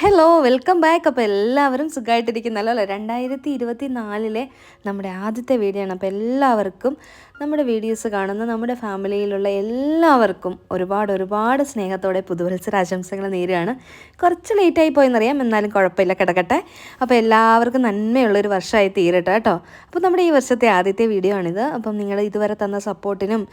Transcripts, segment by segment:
Hello welcome back. അപ്പോൾ എല്ലാവരും സുഖമായിട്ടിരിക്കുന്നല്ലോ അല്ലേ? 2024 നമ്മുടെ ആദ്യത്തെ വീഡിയോ ആണ്. അപ്പോൾ എല്ലാവർക്കും നമ്മുടെ വീഡിയോസ് കാണുന്ന നമ്മുടെ ഫാമിലിയിലുള്ള എല്ലാവർക്കും ഒരുപാട് സ്നേഹത്തോടെ പുതുവത്സരാശംസകൾ നേരുകയാണ്. കുറച്ച് ലേറ്റായി പോയെന്നറിയാം, എന്നാലും കുഴപ്പമില്ല, കിടക്കട്ടെ. അപ്പോൾ എല്ലാവർക്കും നന്മയുള്ളൊരു വർഷമായി തീരട്ടെ കേട്ടോ. അപ്പോൾ നമ്മുടെ ഈ വർഷത്തെ ആദ്യത്തെ വീഡിയോ ആണിത്. അപ്പം നിങ്ങൾ ഇതുവരെ തന്ന സപ്പോർട്ടിനും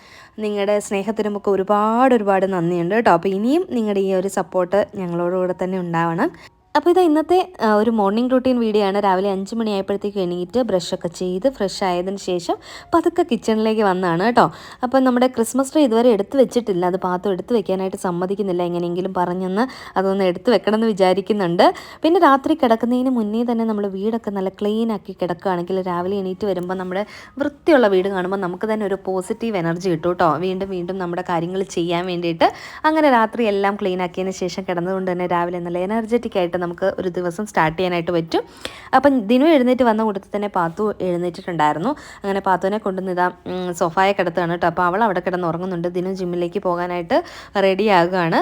നിങ്ങളുടെ സ്നേഹത്തിനുമൊക്കെ ഒരുപാട് നന്ദിയുണ്ട് കേട്ടോ. അപ്പോൾ ഇനിയും നിങ്ങളുടെ ഈ ഒരു സപ്പോർട്ട് ഞങ്ങളോടുകൂടെ തന്നെ ഉണ്ടാവണം. അപ്പോൾ ഇത് ഇന്നത്തെ ഒരു മോർണിംഗ് റൂട്ടീൻ വീഡിയോ ആണ്. രാവിലെ 5 മണിയായപ്പോഴത്തേക്ക് എണീറ്റ് ബ്രഷൊക്കെ ചെയ്ത് ഫ്രഷ് ആയതിന് ശേഷം പതുക്കെ കിച്ചണിലേക്ക് വന്നതാണ് കേട്ടോ. അപ്പോൾ നമ്മുടെ ക്രിസ്മസ് ട്രീ ഇതുവരെ എടുത്ത് വെച്ചിട്ടില്ല. അത് പാത്രം എടുത്ത് വെക്കാനായിട്ട് സമ്മതിക്കുന്നില്ല. എങ്ങനെയെങ്കിലും പറഞ്ഞെന്ന് അതൊന്ന് എടുത്ത് വെക്കണം എന്ന് വിചാരിക്കുന്നുണ്ട്. പിന്നെ രാത്രി കിടക്കുന്നതിന് മുന്നേ തന്നെ നമ്മൾ വീടൊക്കെ നല്ല ക്ലീൻ ആക്കി കിടക്കുകയാണെങ്കിൽ രാവിലെ എണീറ്റ് വരുമ്പോൾ നമ്മുടെ വൃത്തിയുള്ള വീട് കാണുമ്പോൾ നമുക്ക് തന്നെ ഒരു പോസിറ്റീവ് എനർജി കിട്ടും കേട്ടോ. വീണ്ടും നമ്മുടെ കാര്യങ്ങൾ ചെയ്യാൻ വേണ്ടിയിട്ട്. അങ്ങനെ രാത്രി എല്ലാം ക്ലീൻ ആക്കിയതിന് ശേഷം കിടന്നതുകൊണ്ട് തന്നെ രാവിലെ നല്ല എനർജറ്റിക് ആയിട്ട് നമുക്ക് ഒരു ദിവസം സ്റ്റാർട്ട് ചെയ്യാനായിട്ട് പറ്റും. അപ്പം ദിനു എഴുന്നേറ്റ് വന്ന കൂട്ടത്തിൽ തന്നെ പാത്തു എഴുന്നേറ്റിട്ടുണ്ടായിരുന്നു. അങ്ങനെ പാത്തുവിനെ കൊണ്ടുവന്ന് ഇതാ സോഫായെ കിടത്തുകയാണ് കേട്ടോ. അപ്പോൾ അവൾ അവിടെ കിടന്ന് ഉറങ്ങുന്നുണ്ട്. ദിനു ജിമ്മിലേക്ക് പോകാനായിട്ട് റെഡി ആകുകയാണ്.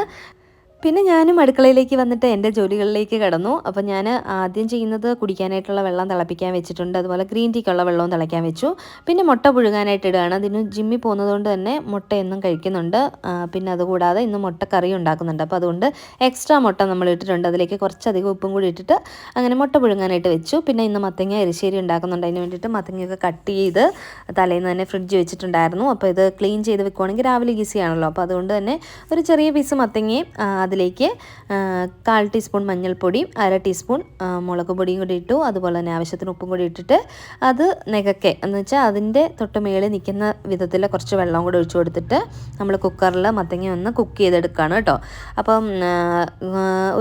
പിന്നെ ഞാനും അടുക്കളയിലേക്ക് വന്നിട്ട് എൻ്റെ ജോലികളിലേക്ക് കടന്നു. അപ്പോൾ ഞാൻ ആദ്യം ചെയ്യുന്നത് കുടിക്കാനായിട്ടുള്ള വെള്ളം തിളപ്പിക്കാൻ വെച്ചിട്ടുണ്ട്. അതുപോലെ ഗ്രീൻ ടീക്കുള്ള വെള്ളവും തിളയ്ക്കാൻ വെച്ചു. പിന്നെ മുട്ട പുഴുങ്ങാനായിട്ട് ഇടുകയാണ്. അതിന് ജിമ്മിൽ പോകുന്നതുകൊണ്ട് തന്നെ മുട്ട എന്നും കഴിക്കുന്നുണ്ട്. പിന്നെ അതുകൂടാതെ ഇന്ന് മുട്ട കറി ഉണ്ടാക്കുന്നുണ്ട്. അപ്പോൾ അതുകൊണ്ട് എക്സ്ട്രാ മുട്ട നമ്മൾ ഇട്ടിട്ടുണ്ട്. അതിലേക്ക് കുറച്ചധികം ഉപ്പും കൂടി ഇട്ടിട്ട് അങ്ങനെ മുട്ട പുഴുങ്ങാനായിട്ട് വെച്ചു. പിന്നെ ഇന്ന് മത്തങ്ങ എരിശ്ശേരി ഉണ്ടാക്കുന്നുണ്ട്. അതിന് വേണ്ടിയിട്ട് മത്തങ്ങയൊക്കെ കട്ട് ചെയ്ത് തലേന്ന് തന്നെ ഫ്രിഡ്ജ് വെച്ചിട്ടുണ്ടായിരുന്നു. അപ്പോൾ ഇത് ക്ലീൻ ചെയ്ത് വെക്കുവാണെങ്കിൽ രാവിലെ ഈസി ആണല്ലോ. അപ്പോൾ അതുകൊണ്ട് തന്നെ ഒരു ചെറിയ പീസ് മത്തങ്ങയും അതിലേക്ക് 1/4 ടീസ്പൂൺ മഞ്ഞൾപ്പൊടി, 1/2 ടീസ്പൂൺ മുളക് പൊടിയും കൂടി ഇട്ടു. അതുപോലെ തന്നെ ആവശ്യത്തിന് ഉപ്പും കൂടി ഇട്ടിട്ട് അത് നെകക്കെ എന്ന് വെച്ചാൽ അതിൻ്റെ തൊട്ട് മേളിൽ നിൽക്കുന്ന വിധത്തിൽ കുറച്ച് വെള്ളം കൂടി ഒഴിച്ചു കൊടുത്തിട്ട് നമ്മൾ കുക്കറിൽ മത്തങ്ങ ഒന്ന് കുക്ക് ചെയ്തെടുക്കുകയാണ് കേട്ടോ. അപ്പം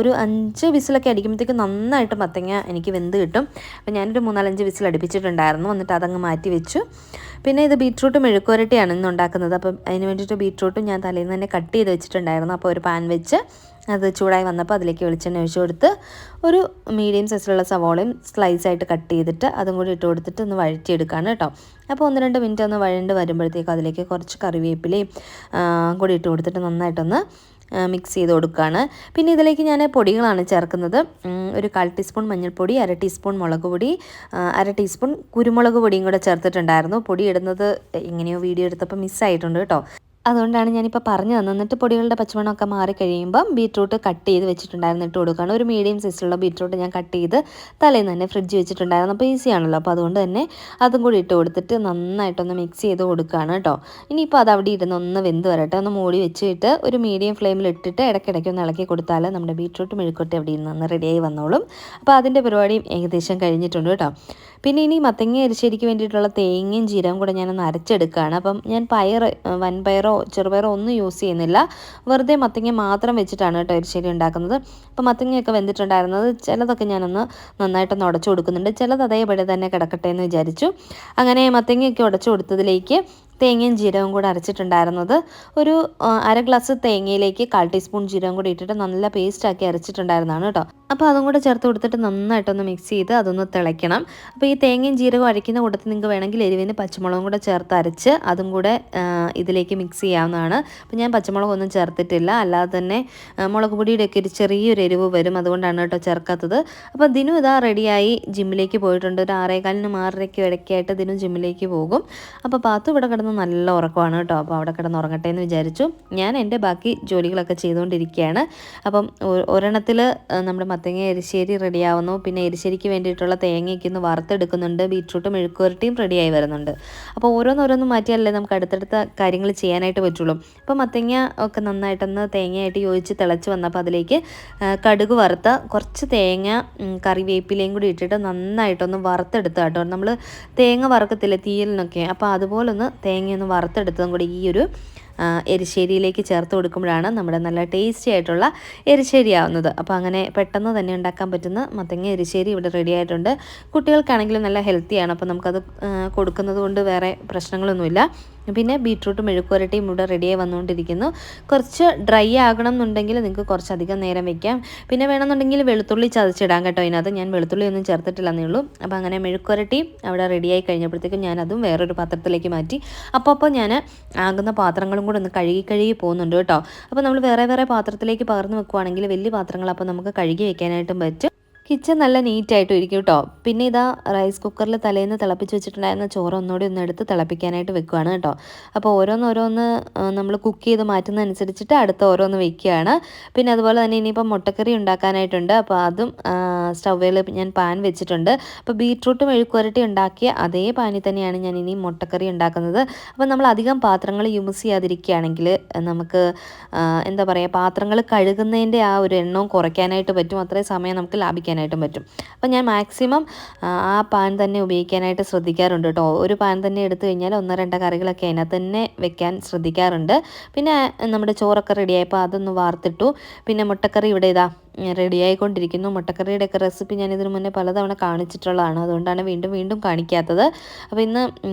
ഒരു 5 വിസിലൊക്കെ അടിക്കുമ്പോഴത്തേക്ക് നന്നായിട്ട് മത്തങ്ങ എനിക്ക് വെന്ത് കിട്ടും. അപ്പം ഞാനൊരു 3-4 വിസിൽ അടുപ്പിച്ചിട്ടുണ്ടായിരുന്നു. എന്നിട്ട് അതങ്ങ് മാറ്റി വെച്ചു. പിന്നെ ഇത് ബീട്രൂട്ട് മെഴുക്കുവരട്ടിയാണ് ഇന്ന് ഉണ്ടാക്കുന്നത്. അപ്പം അതിന് വേണ്ടിയിട്ട് ബീട്രൂട്ടും ഞാൻ തലേന്ന് തന്നെ കട്ട് ചെയ്ത് വെച്ചിട്ടുണ്ടായിരുന്നു. അപ്പോൾ ഒരു പാൻ വെച്ച് അത് ചൂടായി വന്നപ്പോൾ അതിലേക്ക് വെളിച്ചെണ്ണ ഒഴിച്ച് കൊടുത്ത് ഒരു മീഡിയം സൈസിലുള്ള സവോളയും സ്ലൈസായിട്ട് കട്ട് ചെയ്തിട്ട് അതും കൂടി ഇട്ട് കൊടുത്തിട്ട് ഒന്ന് വഴറ്റിയെടുക്കുകയാണ് കേട്ടോ. അപ്പോൾ 1-2 മിനിറ്റ് ഒന്ന് വഴണ്ട് വരുമ്പോഴത്തേക്കും അതിലേക്ക് കുറച്ച് കറിവേപ്പിലയും കൂടി ഇട്ട് കൊടുത്തിട്ട് നന്നായിട്ടൊന്ന് മിക്സ് ചെയ്ത് കൊടുക്കുകയാണ്. പിന്നെ ഇതിലേക്ക് ഞാൻ പൊടികളാണ് ചേർക്കുന്നത്. ഒരു 1/4 ടീസ്പൂൺ മഞ്ഞൾപ്പൊടി, 1/2 ടീസ്പൂൺ മുളക് പൊടി, 1/2 ടീസ്പൂൺ കുരുമുളക് പൊടിയും കൂടെ ചേർത്തിട്ടുണ്ടായിരുന്നു. പൊടി ഇടുന്നത് എങ്ങനെയോ വീഡിയോ എടുത്തപ്പോൾ മിസ്സായിട്ടുണ്ട് കേട്ടോ. അതുകൊണ്ടാണ് ഞാനിപ്പോൾ പറഞ്ഞു തന്നത്. എന്നിട്ട് പൊടികളുടെ പച്ചമണമൊക്കെ മാറിക്കഴിയുമ്പം ബീട്രൂട്ട് കട്ട് ചെയ്ത് വെച്ചിട്ടുണ്ടായിരുന്നു ഇട്ട് കൊടുക്കുകയാണ്. ഒരു മീഡിയം സൈസിലുള്ള ബീട്രൂട്ട് ഞാൻ കട്ട് ചെയ്ത് തലേന്ന് തന്നെ ഫ്രിഡ്ജ് വെച്ചിട്ടുണ്ടായിരുന്നു. അപ്പോൾ ഈസി ആണല്ലോ. അപ്പോൾ അതുകൊണ്ട് തന്നെ അതും കൂടി ഇട്ട് കൊടുത്തിട്ട് നന്നായിട്ടൊന്ന് മിക്സ് ചെയ്ത് കൊടുക്കുകയാണ് കേട്ടോ. ഇനിയിപ്പോൾ അത് അവിടെ ഇരുന്ന് ഒന്ന് വെന്ത് വരട്ടെ. ഒന്ന് മൂടി വെച്ചിട്ട് ഒരു മീഡിയം ഫ്ലെയിമിൽ ഇട്ടിട്ട് ഇടയ്ക്കിടയ്ക്ക് ഒന്ന് ഇളക്കി കൊടുത്താൽ നമ്മുടെ ബീട്രൂട്ട് മെഴുക്കുവരട്ടി അവിടെ ഇരുന്ന് ഒന്ന് റെഡിയായി വന്നോളും. അപ്പോൾ അതിൻ്റെ പരിപാടിയും ഏകദേശം കഴിഞ്ഞിട്ടുണ്ട് കേട്ടോ. പിന്നെ ഇനി മത്തങ്ങ എരിശ്ശേരിക്ക് വേണ്ടിയിട്ടുള്ള തേങ്ങയും ജീരകം കൂടെ ഞാനൊന്ന് അരച്ചെടുക്കുകയാണ്. അപ്പം ഞാൻ വൻപയറോ ചെറുപയറോ ഒന്നും യൂസ് ചെയ്യുന്നില്ല. വെറുതെ മത്തങ്ങ മാത്രം വെച്ചിട്ടാണ് കേട്ടോ എരിശ്ശേരി ഉണ്ടാക്കുന്നത്. അപ്പോൾ മത്തങ്ങയൊക്കെ വെന്തിട്ടുണ്ടായിരുന്നത് ചിലതൊക്കെ ഞാനൊന്ന് നന്നായിട്ടൊന്ന് ഉടച്ചു കൊടുക്കുന്നുണ്ട്. ചിലത് അതേപടി തന്നെ കിടക്കട്ടെ എന്ന് വിചാരിച്ചു. അങ്ങനെ മത്തങ്ങയൊക്കെ ഉടച്ചു കൊടുത്തതിലേക്ക് തേങ്ങയും ജീരകവും കൂടെ അരച്ചിട്ടുണ്ടായിരുന്നത് ഒരു 1/2 ഗ്ലാസ് തേങ്ങയിലേക്ക് 1/4 ടീസ്പൂൺ ജീരകം കൂടി ഇട്ടിട്ട് നല്ല പേസ്റ്റാക്കി അരച്ചിട്ടുണ്ടായിരുന്നതാണ് കേട്ടോ. അപ്പോൾ അതും കൂടെ ചേർത്ത് കൊടുത്തിട്ട് നന്നായിട്ടൊന്ന് മിക്സ് ചെയ്ത് അതൊന്ന് തിളയ്ക്കണം. അപ്പോൾ ഈ തേങ്ങയും ജീരകവും അരയ്ക്കുന്ന കൂട്ടത്തിൽ നിങ്ങൾക്ക് വേണമെങ്കിൽ എരിവിന് പച്ചമുളകും കൂടെ ചേർത്ത് അരച്ച് അതും കൂടെ ഇതിലേക്ക് മിക്സ് ചെയ്യാവുന്നതാണ്. അപ്പോൾ ഞാൻ പച്ചമുളകൊന്നും ചേർത്തിട്ടില്ല. അല്ലാതെ തന്നെ മുളക് പൊടിയുടെയൊക്കെ ഒരു ചെറിയൊരു എരിവ് വരും. അതുകൊണ്ടാണ് കേട്ടോ ചേർക്കാത്തത്. അപ്പോൾ ദിനു ഇതാ റെഡിയായി ജിമ്മിലേക്ക് പോയിട്ടുണ്ട്. ഒരു 6:15 6:30 ഇടയ്ക്കായിട്ട് ദിനു ജിമ്മിലേക്ക് പോകും. അപ്പോൾ പാത്തു ഇവിടെ കിടന്ന് നല്ല ഉറക്കമാണ് കേട്ടോ. അപ്പോൾ അവിടെ കിടന്ന് ഉറങ്ങട്ടെ എന്ന് വിചാരിച്ചു. ഞാൻ എൻ്റെ ബാക്കി ജോലികളൊക്കെ ചെയ്തുകൊണ്ടിരിക്കുകയാണ്. അപ്പം ഒരെണ്ണത്തിൽ നമ്മുടെ മത്തങ്ങ എരിശ്ശേരി റെഡിയാവുന്നു. പിന്നെ എരിശ്ശേരിക്ക് വേണ്ടിയിട്ടുള്ള തേങ്ങയ്ക്ക് ഒന്ന് വറുത്തെടുക്കുന്നുണ്ട്. ബീട്രൂട്ട് മെഴുക്കുവരട്ടിയും റെഡിയായി വരുന്നുണ്ട്. അപ്പോൾ ഓരോന്നോരോന്നും മാറ്റിയാലല്ലേ നമുക്ക് അടുത്തടുത്ത കാര്യങ്ങൾ ചെയ്യാനായിട്ട് പറ്റുള്ളൂ. അപ്പോൾ മത്തങ്ങ ഒക്കെ നന്നായിട്ടൊന്ന് തേങ്ങയായിട്ട് യോജിച്ച് തിളച്ച് വന്നപ്പോൾ അതിലേക്ക് കടുക് വറുത്ത കുറച്ച് തേങ്ങ കറിവേപ്പിലയും കൂടി ഇട്ടിട്ട് നന്നായിട്ടൊന്ന് വറുത്തെടുത്ത കേട്ടോ. നമ്മൾ തേങ്ങ വറുക്കത്തില്ലേ തീയലിനൊക്കെ, അപ്പോൾ അതുപോലൊന്ന് തേങ്ങയൊന്ന് വറുത്തെടുത്തതും കൂടി ഈ ഒരു എരിശ്ശേരിയിലേക്ക് ചേർത്ത് കൊടുക്കുമ്പോഴാണ് നമ്മുടെ നല്ല ടേസ്റ്റി ആയിട്ടുള്ള എരിശ്ശേരി ആവുന്നത്. അപ്പോൾ അങ്ങനെ പെട്ടെന്ന് തന്നെ ഉണ്ടാക്കാൻ പറ്റുന്ന മത്തങ്ങ എരിശ്ശേരി ഇവിടെ റെഡി ആയിട്ടുണ്ട്. കുട്ടികൾക്കാണെങ്കിലും നല്ല ഹെൽത്തിയാണ്. അപ്പോൾ നമുക്കത് കൊടുക്കുന്നത് കൊണ്ട് വേറെ പ്രശ്നങ്ങളൊന്നുമില്ല. പിന്നെ ബീട്രൂട്ട് മെഴുക്കുവരട്ടിയും ഇവിടെ റെഡിയായി വന്നുകൊണ്ടിരിക്കുന്നു. കുറച്ച് ഡ്രൈ ആകണം എന്നുണ്ടെങ്കിൽ നിങ്ങൾക്ക് കുറച്ചധികം നേരം വെക്കാം. പിന്നെ വേണമെന്നുണ്ടെങ്കിൽ വെളുത്തുള്ളി ചതച്ചിടാം കേട്ടോ. ഇതിനകത്ത് ഞാൻ വെളുത്തുള്ളി ഒന്നും ചേർത്തിട്ടില്ലെന്നേ ഉള്ളൂ. അപ്പോൾ അങ്ങനെ മെഴുക്കുവരട്ടി അവിടെ റെഡിയായി കഴിഞ്ഞപ്പോഴത്തേക്കും ഞാനതും വേറൊരു പാത്രത്തിലേക്ക് മാറ്റി. അപ്പോൾ ഞാൻ ആകുന്ന പാത്രങ്ങളും കൂടെ ഒന്ന് കഴുകി പോകുന്നുണ്ട് കേട്ടോ. അപ്പോൾ നമ്മൾ വേറെ പാത്രത്തിലേക്ക് പകർന്നു വെക്കുവാണെങ്കിൽ വലിയ പാത്രങ്ങൾ അപ്പോൾ നമുക്ക് കഴുകി വെക്കാനായിട്ടും പറ്റും. കിച്ചൺ നല്ല നീറ്റായിട്ടും ഇരിക്കും കേട്ടോ. പിന്നെ ഇതാ റൈസ് കുക്കറിൽ തലേന്ന് തിളപ്പിച്ച് വെച്ചിട്ടുണ്ടായിരുന്ന ചോറ് ഒന്നുകൂടി ഒന്ന് എടുത്ത് തിളപ്പിക്കാനായിട്ട് വെക്കുകയാണ് കേട്ടോ. അപ്പോൾ ഓരോന്ന് നമ്മൾ കുക്ക് ചെയ്ത് മാറ്റുന്നതനുസരിച്ചിട്ട് അടുത്ത ഓരോന്ന് വെക്കുകയാണ്. പിന്നെ അതുപോലെ തന്നെ ഇനിയിപ്പോൾ മുട്ടക്കറി ഉണ്ടാക്കാനായിട്ടുണ്ട്. അപ്പോൾ അതും സ്റ്റൗവിൽ ഞാൻ പാൻ വെച്ചിട്ടുണ്ട്. അപ്പോൾ ബീട്രൂട്ട് മെഴുക്കുവരട്ടി ഉണ്ടാക്കിയ അതേ പാനിൽ തന്നെയാണ് ഞാൻ ഇനി മുട്ടക്കറി ഉണ്ടാക്കുന്നത്. അപ്പോൾ നമ്മൾ അധികം പാത്രങ്ങൾ യൂസ് ചെയ്യാതിരിക്കുകയാണെങ്കിൽ നമുക്ക് എന്താ പറയുക, പാത്രങ്ങൾ കഴുകുന്നതിൻ്റെ ആ ഒരു എണ്ണവും കുറയ്ക്കാനായിട്ട് പറ്റും. അത്രയും സമയം നമുക്ക് ലാഭിക്കാനായിട്ടും പറ്റും. അപ്പോൾ ഞാൻ മാക്സിമം ആ പാൻ തന്നെ ഉപയോഗിക്കാനായിട്ട് ശ്രദ്ധിക്കാറുണ്ട് കേട്ടോ. ഒരു പാൻ തന്നെ എടുത്തു കഴിഞ്ഞാൽ 1-2 കറികളൊക്കെ അതിനകത്ത് തന്നെ വെക്കാൻ ശ്രദ്ധിക്കാറുണ്ട്. പിന്നെ നമ്മുടെ ചോറൊക്കെ റെഡിയായപ്പോൾ അതൊന്ന് വാർത്തിട്ടു. പിന്നെ മുട്ടക്കറി ഇവിടെ ഇതാ റെഡി ആയിക്കൊണ്ടിരിക്കുന്നു. മുട്ടക്കറിയുടെയൊക്കെ റെസിപ്പി ഞാൻ ഇതിനു മുന്നേ പലതവണ കാണിച്ചിട്ടുള്ളതാണ്. അതുകൊണ്ടാണ് വീണ്ടും കാണിക്കാത്തത്. അപ്പോൾ ഇന്ന്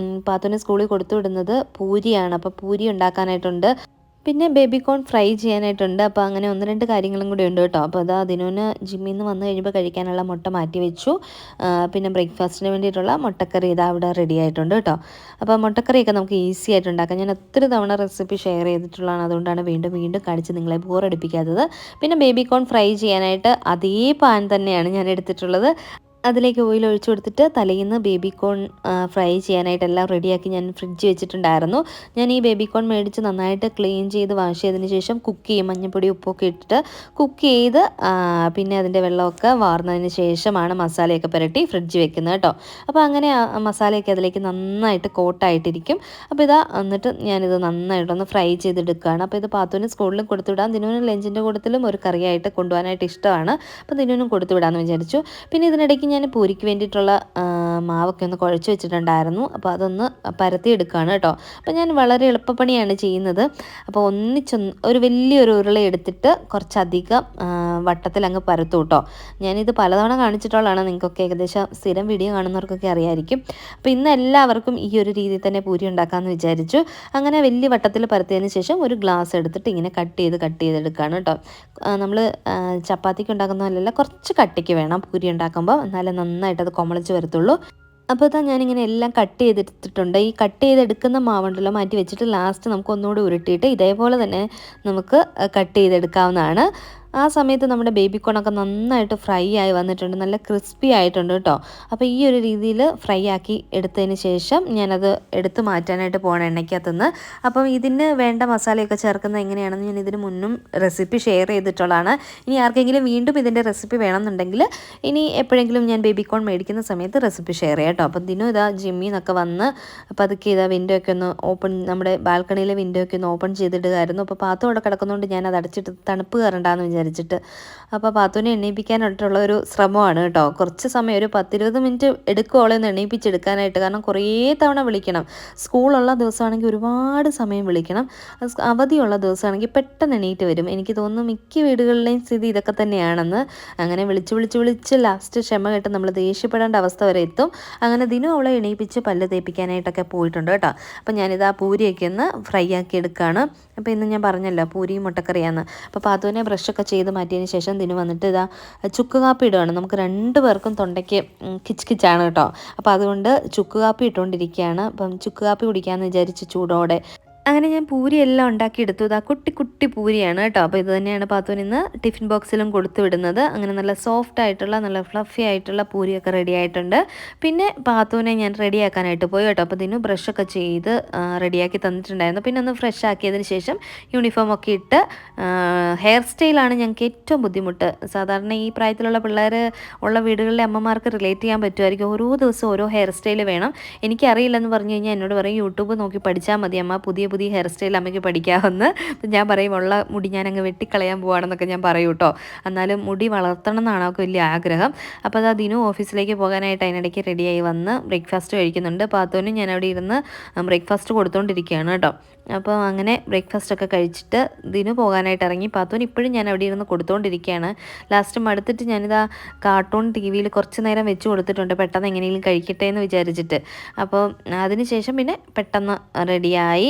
പാത്തുവിനെ സ്കൂളിൽ കൊടുത്തു വിടുന്നത് പൂരിയാണ്. അപ്പോൾ പൂരി ഉണ്ടാക്കാനായിട്ടുണ്ട്. പിന്നെ ബേബിക്കോൺ ഫ്രൈ ചെയ്യാനായിട്ടുണ്ട്. അപ്പോൾ അങ്ങനെ 1-2 കാര്യങ്ങളും കൂടി ഉണ്ട് കേട്ടോ. അപ്പോൾ അതാ ദിനുവിന് ജിമ്മിൽ നിന്ന് വന്നു കഴിയുമ്പോൾ കഴിക്കാനുള്ള മുട്ട മാറ്റി വെച്ചു. പിന്നെ ബ്രേക്ക്ഫാസ്റ്റിന് വേണ്ടിയിട്ടുള്ള മുട്ടക്കറി ഇതാ അവിടെ റെഡി ആയിട്ടുണ്ട് കേട്ടോ. അപ്പോൾ മുട്ടക്കറിയൊക്കെ നമുക്ക് ഈസി ആയിട്ട് ഉണ്ടാക്കാം. ഞാൻ ഒത്തിരി തവണ റെസിപ്പി ഷെയർ ചെയ്തിട്ടുള്ളതാണ്. അതുകൊണ്ടാണ് വീണ്ടും കാണിച്ച് നിങ്ങളെ ബോറടിപ്പിക്കാത്തത്. പിന്നെ ബേബിക്കോൺ ഫ്രൈ ചെയ്യാനായിട്ട് അതേ പാൻ തന്നെയാണ് ഞാൻ എടുത്തിട്ടുള്ളത്. അതിലേക്ക് ഓയിൽ ഒഴിച്ചു കൊടുത്തിട്ട് തലേന്ന് ബേബിക്കോൺ ഫ്രൈ ചെയ്യാനായിട്ട് എല്ലാം റെഡിയാക്കി ഞാൻ ഫ്രിഡ്ജ് വെച്ചിട്ടുണ്ടായിരുന്നു. ഞാൻ ഈ ബേബിക്കോൺ മേടിച്ച് നന്നായിട്ട് ക്ലീൻ ചെയ്ത് വാഷ് ചെയ്തതിന് ശേഷം കുക്ക് ചെയ്യും. മഞ്ഞൾപ്പൊടി ഉപ്പൊക്കെ ഇട്ടിട്ട് കുക്ക് ചെയ്ത് പിന്നെ അതിൻ്റെ വെള്ളമൊക്കെ വാർന്നതിന് ശേഷമാണ് മസാലയൊക്കെ പുരട്ടി ഫ്രിഡ്ജ് വെക്കുന്നത് കേട്ടോ. അപ്പോൾ അങ്ങനെ മസാലയൊക്കെ അതിലേക്ക് നന്നായിട്ട് കോട്ടായിട്ടിരിക്കും. അപ്പോൾ ഇതാ എന്നിട്ട് ഞാനിത് നന്നായിട്ടൊന്ന് ഫ്രൈ ചെയ്തെടുക്കുകയാണ്. അപ്പോൾ ഇത് പാത്തുവിന് സ്കൂളിലും കൊടുത്തുവിടാം. ദിനുവിന് ലഞ്ചിൻ്റെ കൂട്ടത്തിലും ഒരു കറിയായിട്ട് കൊണ്ടുപോകാനായിട്ട് ഇഷ്ടമാണ്. അപ്പോൾ ദിനുവിനും കൊടുത്തുവിടാമെന്ന് വിചാരിച്ചു. പിന്നെ ഇതിനിടയ്ക്ക് ഞാൻ പൂരിക്ക് വേണ്ടിയിട്ടുള്ള മാവൊക്കെ ഒന്ന് കുഴച്ച് വെച്ചിട്ടുണ്ടായിരുന്നു. അപ്പോൾ അതൊന്ന് പരത്തിയെടുക്കുകയാണ് കേട്ടോ. അപ്പോൾ ഞാൻ വളരെ എളുപ്പപ്പണിയാണ് ചെയ്യുന്നത്. അപ്പോൾ ഒരു വലിയൊരു ഉരുള എടുത്തിട്ട് കുറച്ചധികം വട്ടത്തിൽ അങ്ങ് പരത്തു കേട്ടോ. ഞാനിത് പലതവണ കാണിച്ചിട്ടുള്ളതാണ്. നിങ്ങൾക്കൊക്കെ ഏകദേശം സ്ഥിരം വീഡിയോ കാണുന്നവർക്കൊക്കെ അറിയായിരിക്കും. അപ്പോൾ ഇന്ന് എല്ലാവർക്കും ഈ ഒരു രീതിയിൽ തന്നെ പൂരി ഉണ്ടാക്കാമെന്ന് വിചാരിച്ചു. അങ്ങനെ വലിയ വട്ടത്തിൽ പരത്തിയതിന് ശേഷം ഒരു ഗ്ലാസ് എടുത്തിട്ട് ഇങ്ങനെ കട്ട് ചെയ്തെടുക്കുകയാണ് കേട്ടോ. നമ്മൾ ചപ്പാത്തിക്ക് ഉണ്ടാക്കുന്ന പോലെയല്ല, കുറച്ച് കട്ടിക്ക് വേണം പൂരി ഉണ്ടാക്കുമ്പോൾ, എന്നാലേ നന്നായിട്ട് അത് കൊമളിച്ച് വരത്തുള്ളൂ. അപ്പോൾ ഇതാ ഞാനിങ്ങനെ എല്ലാം കട്ട് ചെയ്തെടുത്തിട്ടുണ്ട്. ഈ കട്ട് ചെയ്തെടുക്കുന്ന മാവുണ്ടല്ലോ മാറ്റി വെച്ചിട്ട് ലാസ്റ്റ് നമുക്ക് ഒന്നുകൂടി ഉരുട്ടിയിട്ട് ഇതേപോലെ തന്നെ നമുക്ക് കട്ട് ചെയ്തെടുക്കാവുന്നതാണ്. ആ സമയത്ത് നമ്മുടെ ബേബിക്കോണൊക്കെ നന്നായിട്ട് ഫ്രൈ ആയി വന്നിട്ടുണ്ട്. നല്ല ക്രിസ്പി ആയിട്ടുണ്ട് കേട്ടോ. അപ്പോൾ ഈ ഒരു രീതിയിൽ ഫ്രൈ ആക്കി എടുത്തതിന് ശേഷം ഞാനത് എടുത്ത് മാറ്റാനായിട്ട് പോകണം എണ്ണയ്ക്കകത്തുനിന്ന്. അപ്പം ഇതിന് വേണ്ട മസാലയൊക്കെ ചേർക്കുന്നത് എങ്ങനെയാണെന്ന് ഞാൻ ഇതിന് മുന്നും റെസിപ്പി ഷെയർ ചെയ്തിട്ടുള്ളതാണ്. ഇനി ആർക്കെങ്കിലും വീണ്ടും ഇതിൻ്റെ റെസിപ്പി വേണമെന്നുണ്ടെങ്കിൽ ഇനി എപ്പോഴെങ്കിലും ഞാൻ ബേബിക്കോൺ മേടിക്കുന്ന സമയത്ത് റെസിപ്പി ഷെയർ ചെയ്യാം കേട്ടോ. അപ്പം ദിനു ഇതാ ജിമ്മിൽ നിന്നൊക്കെ വന്ന് പതുക്കെ ഇതാ വിൻഡോ ഒക്കെ ഒന്ന് ഓപ്പൺ, നമ്മുടെ ബാൽക്കണിയിലെ വിൻഡോ ഒക്കെ ഒന്ന് ഓപ്പൺ ചെയ്തിടുകയായിരുന്നു. അപ്പോൾ പാത്തു അവിടെ കിടക്കുന്നതുകൊണ്ട് ഞാൻ അത് അടച്ചിട്ട് തണുപ്പ് കയറണ്ടാന്ന് വിചാരിച്ചിട്ട്. അപ്പോൾ പാത്തുവിനെ എണ്ണീപ്പിക്കാനായിട്ടുള്ള ഒരു ശ്രമമാണ് കേട്ടോ. കുറച്ച് സമയം ഒരു 10-20 മിനിറ്റ് എടുക്കും അവളെ ഒന്ന് എണ്ണീപ്പിച്ചെടുക്കാനായിട്ട്. കാരണം കുറേ തവണ വിളിക്കണം. സ്കൂളുള്ള ദിവസമാണെങ്കിൽ ഒരുപാട് സമയം വിളിക്കണം. അവധിയുള്ള ദിവസമാണെങ്കിൽ പെട്ടെന്ന് എണീറ്റ് വരും. എനിക്ക് തോന്നുന്നു മിക്ക വീടുകളിലെയും സ്ഥിതി ഇതൊക്കെ തന്നെയാണെന്ന്. അങ്ങനെ വിളിച്ച് ലാസ്റ്റ് ക്ഷമ കേട്ട് നമ്മൾ ദേഷ്യപ്പെടേണ്ട അവസ്ഥ വരെ എത്തും. അങ്ങനെ ദിനം അവളെ എണീപ്പിച്ച് പല്ല് തേപ്പിക്കാനായിട്ടൊക്കെ പോയിട്ടുണ്ട് കേട്ടോ. അപ്പോൾ ഞാനിതാ പൂരിയൊക്കെ ഒന്ന് ഫ്രൈ ആക്കി എടുക്കുകയാണ്. അപ്പോൾ ഇന്ന് ഞാൻ പറഞ്ഞല്ലോ പൂരിയും മുട്ടക്കറിയാന്ന്. അപ്പോൾ പാത്തുവിനെ ബ്രഷൊക്കെ ചെയ്ത് മാറ്റിയതിന് ശേഷം ദിനം വന്നിട്ട് ഇതാ ചുക്ക് കാപ്പി ഇടുകയാണ്. നമുക്ക് 2 പേർക്കും തൊണ്ടയ്ക്ക് കിച്ചാണ് കേട്ടോ. അപ്പോൾ അതുകൊണ്ട് ചുക്ക് കാപ്പി ഇട്ടുകൊണ്ടിരിക്കുകയാണ്. അപ്പം ചുക്ക് കാപ്പി കുടിക്കാമെന്ന് വിചാരിച്ച് ചൂടോടെ അങ്ങനെ ഞാൻ പൂരി എല്ലാം ഉണ്ടാക്കിയെടുത്തു. ഇതാ കുട്ടി പൂരിയാണ് കേട്ടോ. അപ്പോൾ ഇത് തന്നെയാണ് പാത്തുവിന് ഇന്ന് ടിഫിൻ ബോക്സിലും കൊടുത്തു വിടുന്നത്. അങ്ങനെ നല്ല സോഫ്റ്റ് ആയിട്ടുള്ള നല്ല ഫ്ലഫി ആയിട്ടുള്ള പൂരിയൊക്കെ റെഡി ആയിട്ടുണ്ട്. പിന്നെ പാത്തുവിനെ ഞാൻ റെഡിയാക്കാനായിട്ട് പോയി കേട്ടോ. അപ്പോൾ ഇതിന് ബ്രഷൊക്കെ ചെയ്ത് റെഡിയാക്കി തന്നിട്ടുണ്ടായിരുന്നു. പിന്നെ ഒന്ന് ഫ്രഷ് ആക്കിയതിന് ശേഷം യൂണിഫോം ഒക്കെ ഇട്ട് ഹെയർ സ്റ്റൈലാണ് ഞങ്ങൾക്ക് ഏറ്റവും ബുദ്ധിമുട്ട്. സാധാരണ ഈ പ്രായത്തിലുള്ള പിള്ളേർ ഉള്ള വീടുകളിലെ അമ്മമാർക്ക് റിലേറ്റ് ചെയ്യാൻ പറ്റുമായിരിക്കും. ഓരോ ദിവസവും ഓരോ ഹെയർ സ്റ്റൈൽ വേണം. എനിക്കറിയില്ലെന്ന് പറഞ്ഞു കഴിഞ്ഞാൽ എന്നോട് പറയും യൂട്യൂബ് നോക്കി പഠിച്ചാൽ മതി അമ്മ, പുതിയ ഹെയർ സ്റ്റൈൽ അമ്മയ്ക്ക് പഠിക്കാമെന്ന്. ഞാൻ പറയും ഉള്ള മുടി ഞാൻ അങ്ങ് വെട്ടിക്കളയാൻ പോവാണെന്നൊക്കെ ഞാൻ പറയും കേട്ടോ. എന്നാലും മുടി വളർത്തണം എന്നാണ് അവൾക്ക് വലിയ ആഗ്രഹം. അപ്പോൾ അത് ദിനു ഓഫീസിലേക്ക് പോകാനായിട്ട് അതിനിടയ്ക്ക് റെഡിയായി വന്ന് ബ്രേക്ക്ഫാസ്റ്റ് കഴിക്കുന്നുണ്ട്. പാത്തോനും ഞാൻ അവിടെ ഇരുന്ന് ബ്രേക്ക്ഫാസ്റ്റ് കൊടുത്തുകൊണ്ടിരിക്കുകയാണ് കേട്ടോ. അപ്പോൾ അങ്ങനെ ബ്രേക്ക്ഫാസ്റ്റൊക്കെ കഴിച്ചിട്ട് ദിനു പോകാനായിട്ട് ഇറങ്ങി. പാത്തുവിന് ഇപ്പോഴും ഞാൻ അവിടെ ഇരുന്ന് കൊടുത്തുകൊണ്ടിരിക്കുകയാണ്. ലാസ്റ്റ് മടുത്തിട്ട് ഞാനിതാ കാർട്ടൂൺ ടി വിയിൽ കുറച്ച് നേരം വെച്ച് കൊടുത്തിട്ടുണ്ട്, പെട്ടെന്ന് എങ്ങനെയെങ്കിലും കഴിക്കട്ടെ എന്ന് വിചാരിച്ചിട്ട്. അപ്പോൾ അതിനുശേഷം പിന്നെ പെട്ടെന്ന് റെഡിയായി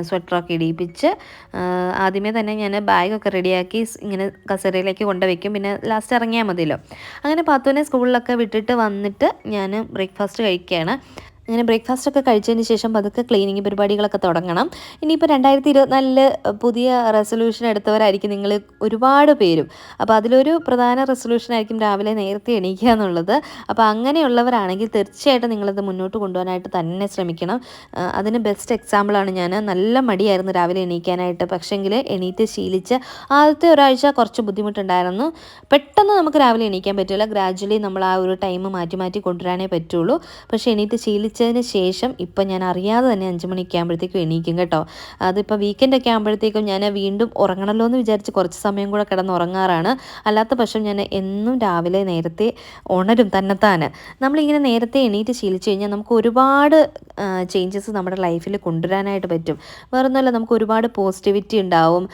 സ്വെറ്ററൊക്കെ ഇടിയിപ്പിച്ച് ആദ്യമേ തന്നെ ഞാൻ ബാഗൊക്കെ റെഡിയാക്കി ഇങ്ങനെ കസേരയിലേക്ക് കൊണ്ടുവയ്ക്കും, പിന്നെ ലാസ്റ്റ് ഇറങ്ങിയാൽ മതിയല്ലോ. അങ്ങനെ പാത്തുവിനെ സ്കൂളിലൊക്കെ വിട്ടിട്ട് വന്നിട്ട് ഞാൻ ബ്രേക്ക്ഫാസ്റ്റ് കഴിക്കുകയാണ്. അങ്ങനെ ബ്രേക്ക്ഫാസ്റ്റൊക്കെ കഴിച്ചതിന് ശേഷം പതുക്കെ ക്ലീനിങ് പരിപാടികളൊക്കെ തുടങ്ങണം. ഇനിയിപ്പോൾ 2024 പുതിയ റെസൊല്യൂഷൻ എടുത്തവരായിരിക്കും നിങ്ങൾ ഒരുപാട് പേരും. അപ്പോൾ അതിലൊരു പ്രധാന റെസൊല്യൂഷനായിരിക്കും രാവിലെ നേരത്തെ എണീക്കുക എന്നുള്ളത്. അപ്പോൾ അങ്ങനെയുള്ളവരാണെങ്കിൽ തീർച്ചയായിട്ടും നിങ്ങളത് മുന്നോട്ട് കൊണ്ടുപോകാനായിട്ട് തന്നെ ശ്രമിക്കണം. അതിന് ബെസ്റ്റ് എക്സാമ്പിളാണ് ഞാൻ. നല്ല മടിയായിരുന്നു രാവിലെ എണീക്കാനായിട്ട്, പക്ഷേങ്കിൽ എണീറ്റ് ശീലിച്ച് ആദ്യത്തെ ഒരാഴ്ച കുറച്ച് ബുദ്ധിമുട്ടുണ്ടായിരുന്നു. പെട്ടെന്ന് നമുക്ക് രാവിലെ എണീക്കാൻ പറ്റില്ല, ഗ്രാജ്വലി നമ്മൾ ആ ഒരു ടൈം മാറ്റി മാറ്റി കൊണ്ടുവരാനേ പറ്റുള്ളൂ. പക്ഷേ എണീറ്റ് ശീലിച്ചതിന് ശേഷം ഇപ്പം ഞാൻ അറിയാതെ തന്നെ 5 മണിയൊക്കെ ആകുമ്പോഴത്തേക്കും എണീക്കും കേട്ടോ. അതിപ്പോൾ വീക്കെൻഡൊക്കെ ആകുമ്പോഴത്തേക്കും ഞാൻ വീണ്ടും ഉറങ്ങണമല്ലോ എന്ന് വിചാരിച്ച് കുറച്ച് സമയം കൂടെ കിടന്നുറങ്ങാറാണ്. അല്ലാത്ത പക്ഷം ഞാൻ എന്നും രാവിലെ നേരത്തെ ഉണരും തന്നെത്താന്. നമ്മളിങ്ങനെ നേരത്തെ എണീറ്റ് ശീലിച്ചു കഴിഞ്ഞാൽ നമുക്ക് ഒരുപാട് ചേഞ്ചസ് നമ്മുടെ ലൈഫിൽ കൊണ്ടുവരാനായിട്ട് പറ്റും. വേറൊന്നുമല്ല, നമുക്ക് ഒരുപാട് പോസിറ്റിവിറ്റി ഉണ്ടാവും.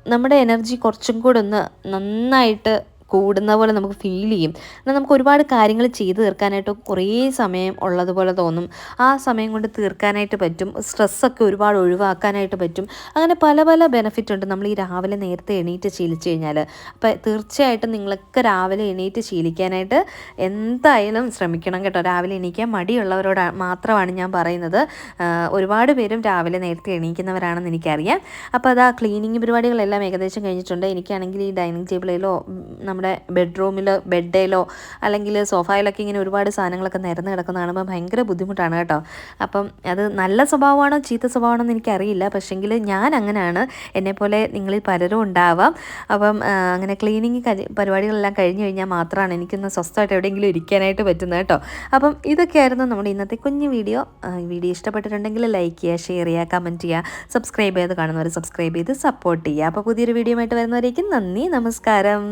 നമ്മുടെ എനർജി കുറച്ചും കൂടെ ഒന്ന് നന്നായിട്ട് കൂടുന്ന പോലെ നമുക്ക് ഫീൽ ചെയ്യും. എന്നാൽ നമുക്ക് ഒരുപാട് കാര്യങ്ങൾ ചെയ്ത് തീർക്കാനായിട്ട് കുറേ സമയം ഉള്ളതുപോലെ തോന്നും. ആ സമയം കൊണ്ട് തീർക്കാനായിട്ട് പറ്റും. സ്ട്രെസ്സൊക്കെ ഒരുപാട് ഒഴിവാക്കാനായിട്ട് പറ്റും. അങ്ങനെ പല പല ബെനിഫിറ്റ് ഉണ്ട് നമ്മൾ ഈ രാവിലെ നേരത്തെ എണീറ്റ് ശീലിച്ചു കഴിഞ്ഞാൽ. അപ്പോൾ തീർച്ചയായിട്ടും നിങ്ങളൊക്കെ രാവിലെ എണീറ്റ് ശീലിക്കാനായിട്ട് എന്തായാലും ശ്രമിക്കണം കേട്ടോ. രാവിലെ എണീക്കാൻ മടിയുള്ളവരോട് മാത്രമാണ് ഞാൻ പറയുന്നത്. ഒരുപാട് പേരും രാവിലെ നേരത്തെ എണീക്കുന്നവരാണെന്ന് എനിക്കറിയാം. അപ്പോൾ അത് ആ ക്ലീനിങ് പരിപാടികളെല്ലാം ഏകദേശം കഴിഞ്ഞിട്ടുണ്ട്. എനിക്കാണെങ്കിൽ ഈ ഡൈനിങ് ടേബിളിലോ നമ്മുടെ ബെഡ്റൂമിലോ ബെഡിലോ അല്ലെങ്കിൽ സോഫയിലൊക്കെ ഇങ്ങനെ ഒരുപാട് സാധനങ്ങളൊക്കെ നിരന്ന് കിടക്കുന്ന കാണുമ്പോൾ ഭയങ്കര ബുദ്ധിമുട്ടാണ് കേട്ടോ. അപ്പം അത് നല്ല സ്വഭാവമാണോ ചീത്ത സ്വഭാവമാണോ എന്ന് എനിക്കറിയില്ല, പക്ഷേങ്കിൽ ഞാൻ അങ്ങനെയാണ്. എന്നെപ്പോലെ നിങ്ങളിൽ പലരും ഉണ്ടാവാം. അപ്പം അങ്ങനെ ക്ലീനിങ് പരിപാടികളെല്ലാം കഴിഞ്ഞ് കഴിഞ്ഞാൽ മാത്രമാണ് എനിക്കൊന്ന് സ്വസ്ഥമായിട്ട് എവിടെയെങ്കിലും ഇരിക്കാനായിട്ട് പറ്റുന്നത് കേട്ടോ. അപ്പം ഇതൊക്കെയായിരുന്നു നമ്മുടെ ഇന്നത്തെ കുഞ്ഞു വീഡിയോ. വീഡിയോ ഇഷ്ടപ്പെട്ടിട്ടുണ്ടെങ്കിൽ ലൈക്ക് ചെയ്യുക, ഷെയർ ചെയ്യുക, കമൻറ്റ് ചെയ്യുക, സബ്സ്ക്രൈബ് ചെയ്ത് കാണുന്നവർ സബ്സ്ക്രൈബ് ചെയ്ത് സപ്പോർട്ട് ചെയ്യുക. അപ്പോൾ പുതിയൊരു വീഡിയോ ആയിട്ട് വരുന്നവരേക്കും നന്ദി, നമസ്കാരം.